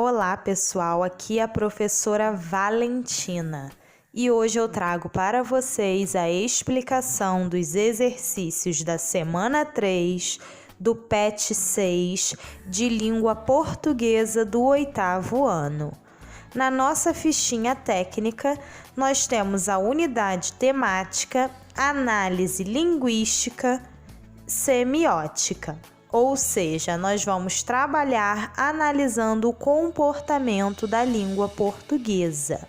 Olá, pessoal, aqui é a professora Valentina e hoje eu trago para vocês a explicação dos exercícios da semana 3 do PET 6 de língua portuguesa do 8º ano. Na nossa fichinha técnica, nós temos a unidade temática, análise linguística, semiótica. Ou seja, nós vamos trabalhar analisando o comportamento da língua portuguesa.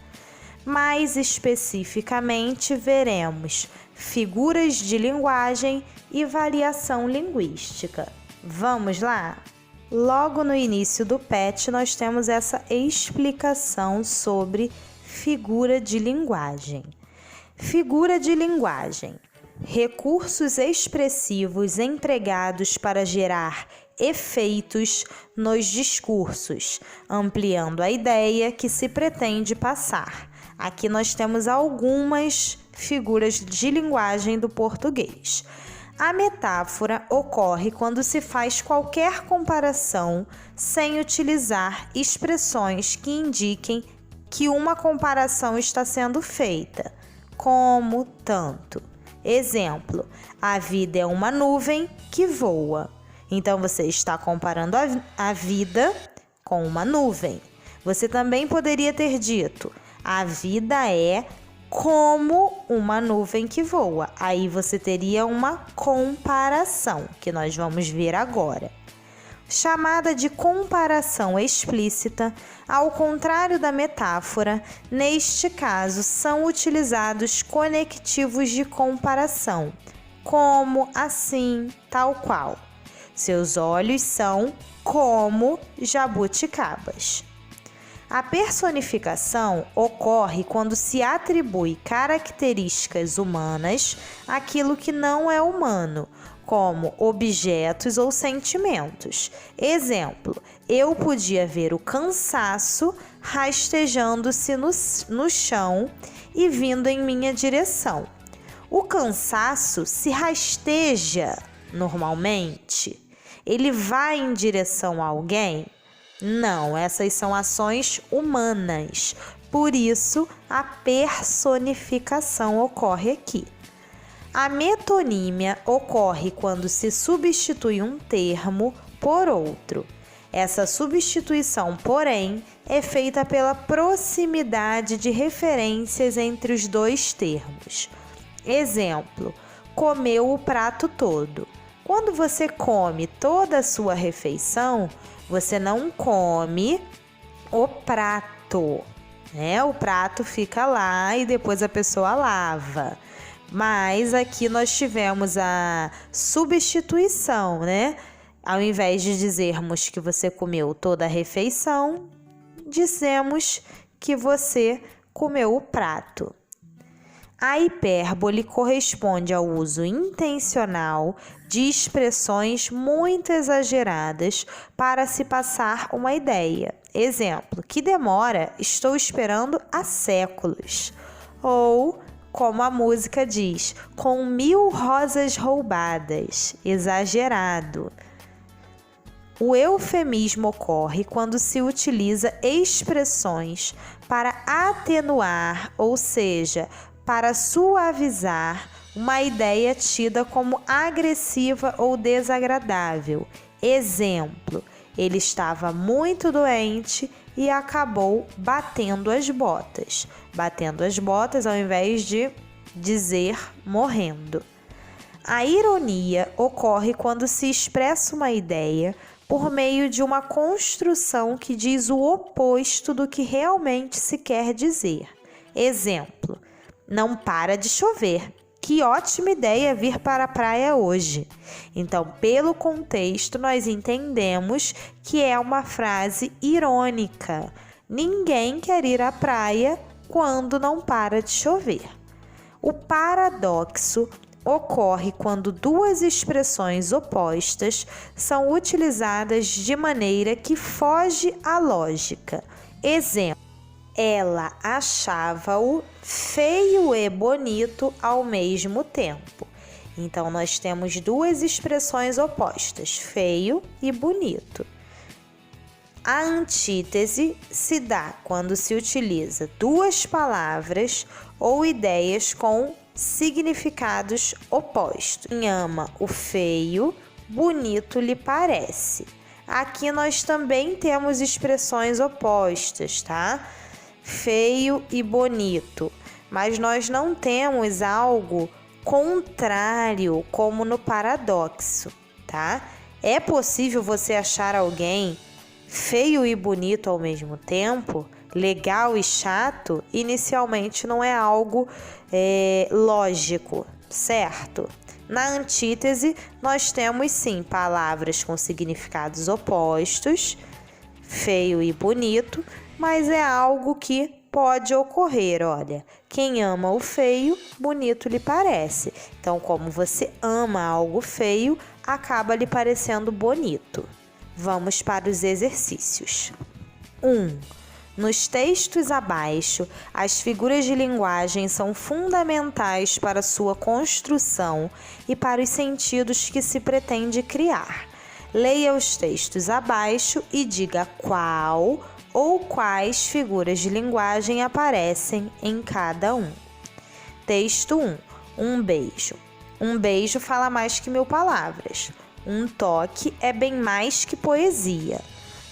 Mais especificamente, veremos figuras de linguagem e variação linguística. Vamos lá? Logo no início do PET, nós temos essa explicação sobre figura de linguagem. Figura de linguagem. Recursos expressivos empregados para gerar efeitos nos discursos, ampliando a ideia que se pretende passar. Aqui nós temos algumas figuras de linguagem do português. A metáfora ocorre quando se faz qualquer comparação sem utilizar expressões que indiquem que uma comparação está sendo feita, como tanto. Exemplo, a vida é uma nuvem que voa. Então, você está comparando a vida com uma nuvem. Você também poderia ter dito, a vida é como uma nuvem que voa. Aí você teria uma comparação, que nós vamos ver agora. Chamada de comparação explícita, ao contrário da metáfora, neste caso são utilizados conectivos de comparação, como, assim, tal qual. Seus olhos são como jabuticabas. A personificação ocorre quando se atribui características humanas àquilo que não é humano, como objetos ou sentimentos. Exemplo, eu podia ver o cansaço rastejando-se no chão e vindo em minha direção. O cansaço se rasteja normalmente? Ele vai em direção a alguém? Não, essas são ações humanas. Por isso, a personificação ocorre aqui. A metonímia ocorre quando se substitui um termo por outro. Essa substituição, porém, é feita pela proximidade de referências entre os dois termos. Exemplo, comeu o prato todo. Quando você come toda a sua refeição, você não come o prato, né? O prato fica lá e depois a pessoa lava. Mas aqui nós tivemos a substituição, né? Ao invés de dizermos que você comeu toda a refeição, dizemos que você comeu o prato. A hipérbole corresponde ao uso intencional de expressões muito exageradas para se passar uma ideia. Exemplo, que demora, estou esperando há séculos. Ou, como a música diz, com 1000 rosas roubadas, exagerado. O eufemismo ocorre quando se utiliza expressões para atenuar, ou seja, para suavizar uma ideia tida como agressiva ou desagradável. Exemplo, ele estava muito doente e acabou batendo as botas. Batendo as botas ao invés de dizer morrendo. A ironia ocorre quando se expressa uma ideia por meio de uma construção que diz o oposto do que realmente se quer dizer. Exemplo, não para de chover. Que ótima ideia vir para a praia hoje. Então, pelo contexto, nós entendemos que é uma frase irônica. Ninguém quer ir à praia quando não para de chover. O paradoxo ocorre quando duas expressões opostas são utilizadas de maneira que foge à lógica. Exemplo, ela achava-o feio e bonito ao mesmo tempo. Então, nós temos duas expressões opostas, feio e bonito. A antítese se dá quando se utiliza duas palavras ou ideias com significados opostos. Quem ama o feio, bonito lhe parece. Aqui nós também temos expressões opostas, tá? Feio e bonito. Mas nós não temos algo contrário, como no paradoxo, tá? É possível você achar alguém feio e bonito ao mesmo tempo, legal e chato? Inicialmente não é algo lógico, certo? Na antítese, nós temos sim palavras com significados opostos, feio e bonito, mas é algo que pode ocorrer, olha. Quem ama o feio, bonito lhe parece. Então, como você ama algo feio, acaba lhe parecendo bonito. Vamos para os exercícios. 1. Nos textos abaixo, as figuras de linguagem são fundamentais para sua construção e para os sentidos que se pretende criar. Leia os textos abaixo e diga qual ou quais figuras de linguagem aparecem em cada um. Texto 1. Um beijo. Um beijo fala mais que 1000 palavras. Um toque é bem mais que poesia.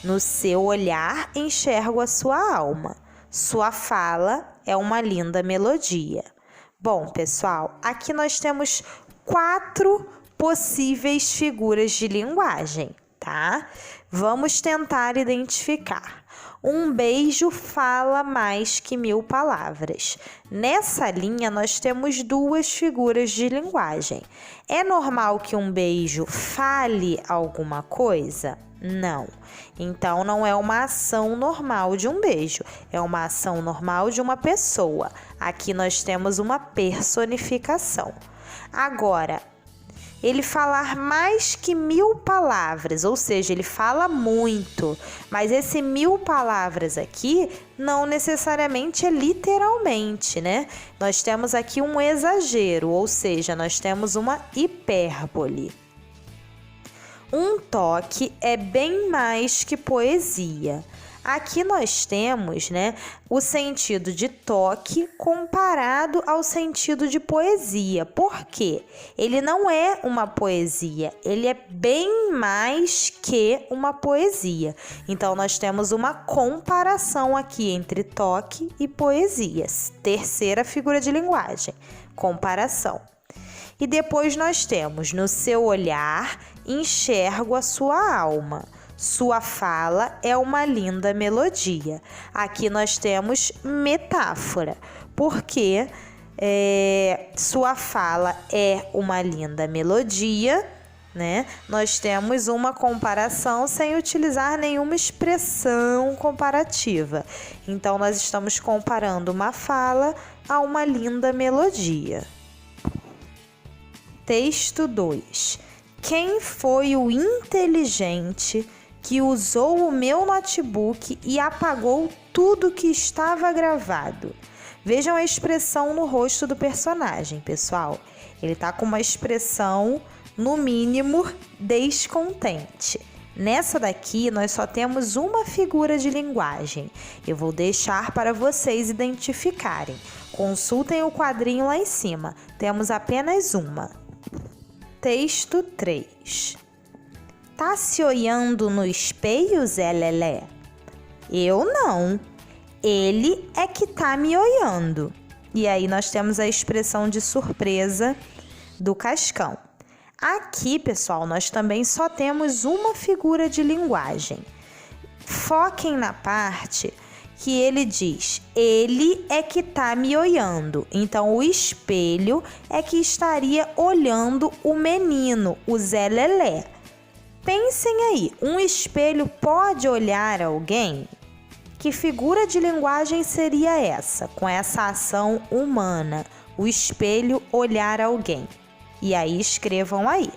No seu olhar enxergo a sua alma. Sua fala é uma linda melodia. Bom, pessoal, aqui nós temos 4 possíveis figuras de linguagem, tá? Vamos tentar identificar. Um beijo fala mais que 1000 palavras. Nessa linha, nós temos 2 figuras de linguagem. É normal que um beijo fale alguma coisa? Não. Então, não é uma ação normal de um beijo. É uma ação normal de uma pessoa. Aqui nós temos uma personificação. Agora, ele falar mais que 1000 palavras, ou seja, ele fala muito, mas esse 1000 palavras aqui não necessariamente é literalmente, né? Nós temos aqui um exagero, ou seja, nós temos uma hipérbole. Um toque é bem mais que poesia. Aqui nós temos, né, o sentido de toque comparado ao sentido de poesia. Por quê? Ele não é uma poesia, ele é bem mais que uma poesia. Então, nós temos uma comparação aqui entre toque e poesia. Terceira figura de linguagem, comparação. E depois nós temos, no seu olhar, enxergo a sua alma. Sua fala é uma linda melodia. Aqui nós temos metáfora, porque sua fala é uma linda melodia, né? Nós temos uma comparação sem utilizar nenhuma expressão comparativa. Então, nós estamos comparando uma fala a uma linda melodia. Texto 2. Quem foi o inteligente que usou o meu notebook e apagou tudo que estava gravado? Vejam a expressão no rosto do personagem, pessoal. Ele está com uma expressão, no mínimo, descontente. Nessa daqui, nós só temos uma figura de linguagem. Eu vou deixar para vocês identificarem. Consultem o quadrinho lá em cima. Temos apenas uma. Texto 3. Tá se olhando no espelho, Zé Lelé? Eu não. Ele é que tá me olhando. E aí nós temos a expressão de surpresa do Cascão. Aqui, pessoal, nós também só temos uma figura de linguagem. Foquem na parte que ele diz, ele é que tá me olhando. Então, o espelho é que estaria olhando o menino, o Zé Lelé. Pensem aí, um espelho pode olhar alguém? Que figura de linguagem seria essa, com essa ação humana? O espelho olhar alguém. E aí, escrevam aí.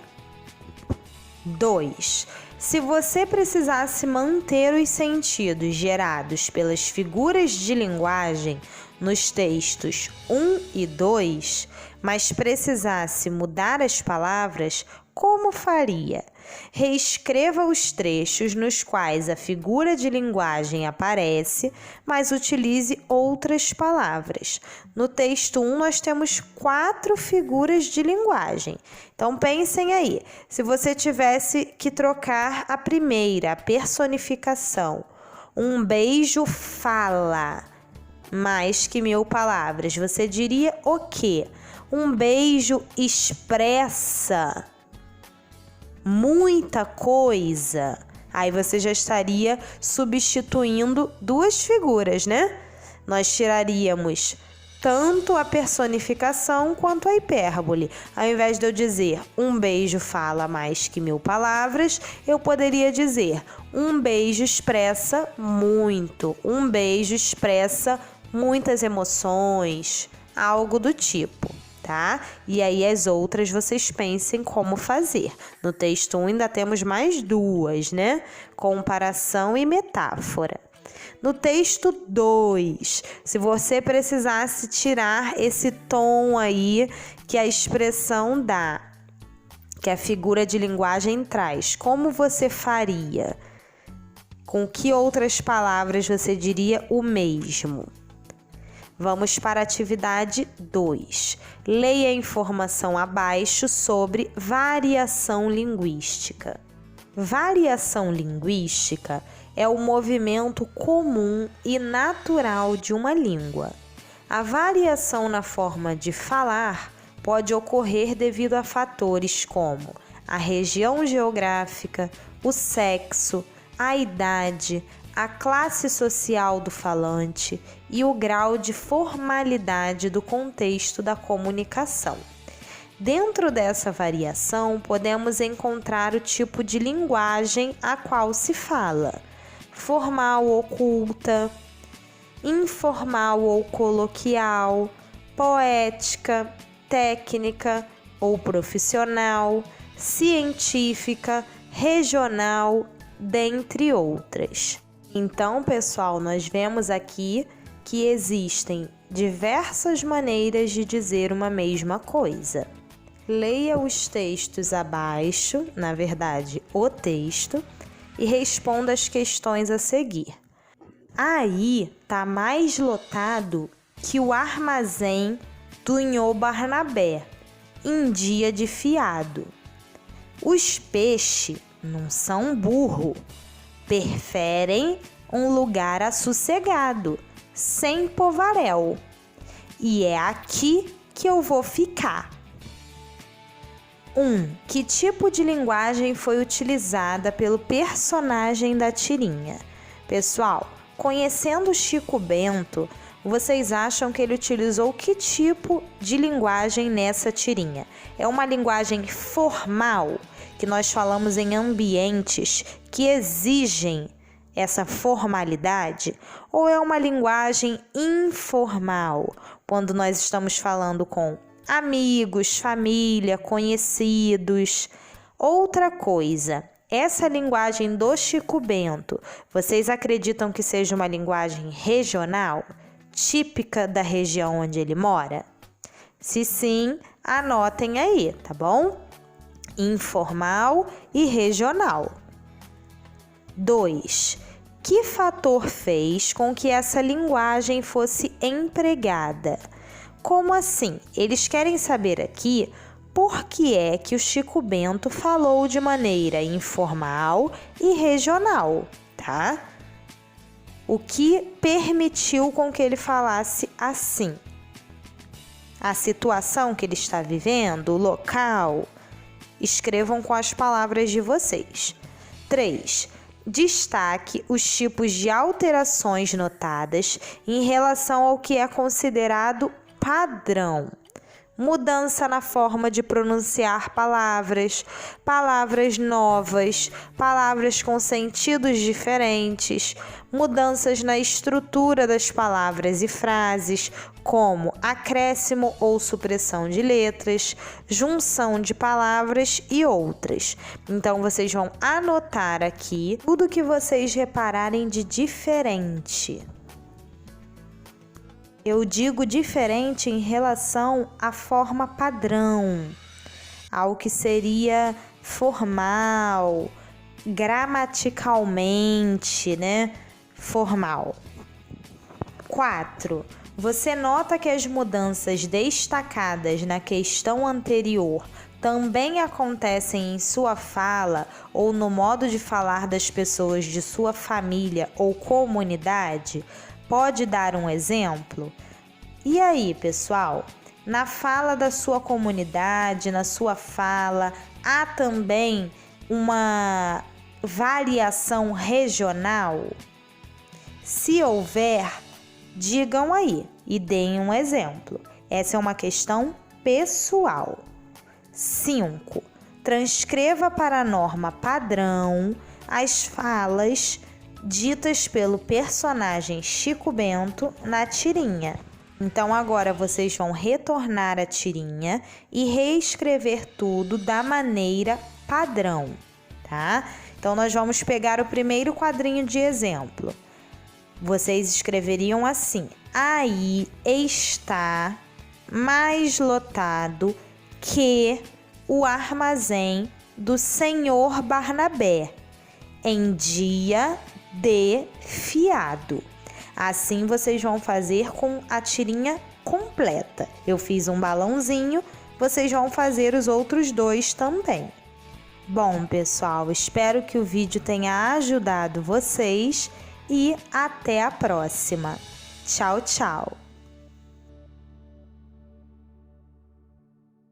2. Se você precisasse manter os sentidos gerados pelas figuras de linguagem nos textos 1 e 2, mas precisasse mudar as palavras, como faria? Reescreva os trechos nos quais a figura de linguagem aparece, mas utilize outras palavras. No texto 1, nós temos 4 figuras de linguagem. Então, pensem aí, se você tivesse que trocar a primeira, a personificação, um beijo fala mais que 1000 palavras, você diria o quê? Um beijo expressa muita coisa. Aí você já estaria substituindo 2 figuras, né? Nós tiraríamos tanto a personificação quanto a hipérbole. Ao invés de eu dizer um beijo fala mais que 1000 palavras, eu poderia dizer um beijo expressa muito, um beijo expressa muitas emoções, algo do tipo. Tá? E aí as outras vocês pensem como fazer. No texto 1 ainda temos mais 2, né? Comparação e metáfora. No texto 2, se você precisasse tirar esse tom aí que a expressão dá, que a figura de linguagem traz, como você faria? Com que outras palavras você diria o mesmo? Vamos para a atividade 2. Leia a informação abaixo sobre variação linguística. Variação linguística é o movimento comum e natural de uma língua. A variação na forma de falar pode ocorrer devido a fatores como a região geográfica, o sexo, a idade, a classe social do falante e o grau de formalidade do contexto da comunicação. Dentro dessa variação, podemos encontrar o tipo de linguagem a qual se fala: formal ou culta, informal ou coloquial, poética, técnica ou profissional, científica, regional, dentre outras. Então, pessoal, nós vemos aqui que existem diversas maneiras de dizer uma mesma coisa. Leia os textos abaixo, na verdade, o texto, e responda as questões a seguir. Aí tá mais lotado que o armazém do Nhô Barnabé, em dia de fiado. Os peixes não são burro, preferem um lugar assossegado, sem povaréu. E é aqui que eu vou ficar. 1. Que tipo de linguagem foi utilizada pelo personagem da tirinha? Pessoal, conhecendo Chico Bento, vocês acham que ele utilizou que tipo de linguagem nessa tirinha? É uma linguagem formal, que nós falamos em ambientes que exigem essa formalidade? Ou é uma linguagem informal, quando nós estamos falando com amigos, família, conhecidos? Outra coisa, essa linguagem do Chico Bento, vocês acreditam que seja uma linguagem regional, típica da região onde ele mora? Se sim, anotem aí, tá bom? Informal e regional. 2. Que fator fez com que essa linguagem fosse empregada? Como assim? Eles querem saber aqui por que é que o Chico Bento falou de maneira informal e regional, tá? O que permitiu com que ele falasse assim? A situação que ele está vivendo, o local? Escrevam com as palavras de vocês. 3. Destaque os tipos de alterações notadas em relação ao que é considerado padrão. Mudança na forma de pronunciar palavras, palavras novas, palavras com sentidos diferentes, mudanças na estrutura das palavras e frases, como acréscimo ou supressão de letras, junção de palavras e outras. Então, vocês vão anotar aqui tudo que vocês repararem de diferente. eu digo diferente em relação à forma padrão, ao que seria formal, gramaticalmente, né? Formal. 4. Você nota que as mudanças destacadas na questão anterior também acontecem em sua fala ou no modo de falar das pessoas de sua família ou comunidade? Pode dar um exemplo? E aí, pessoal? Na fala da sua comunidade, na sua fala, há também uma variação regional? Se houver, digam aí e deem um exemplo. Essa é uma questão pessoal. 5. Transcreva para a norma padrão as falas ditas pelo personagem Chico Bento na tirinha. Então agora vocês vão retornar a tirinha e reescrever tudo da maneira padrão, tá? Então nós vamos pegar o primeiro quadrinho de exemplo. Vocês escreveriam assim: aí está mais lotado que o armazém do senhor Barnabé em dia de fiado. Assim vocês vão fazer com a tirinha completa. Eu fiz um balãozinho, vocês vão fazer os outros 2 também. Bom, pessoal, espero que o vídeo tenha ajudado vocês e até a próxima. Tchau, tchau!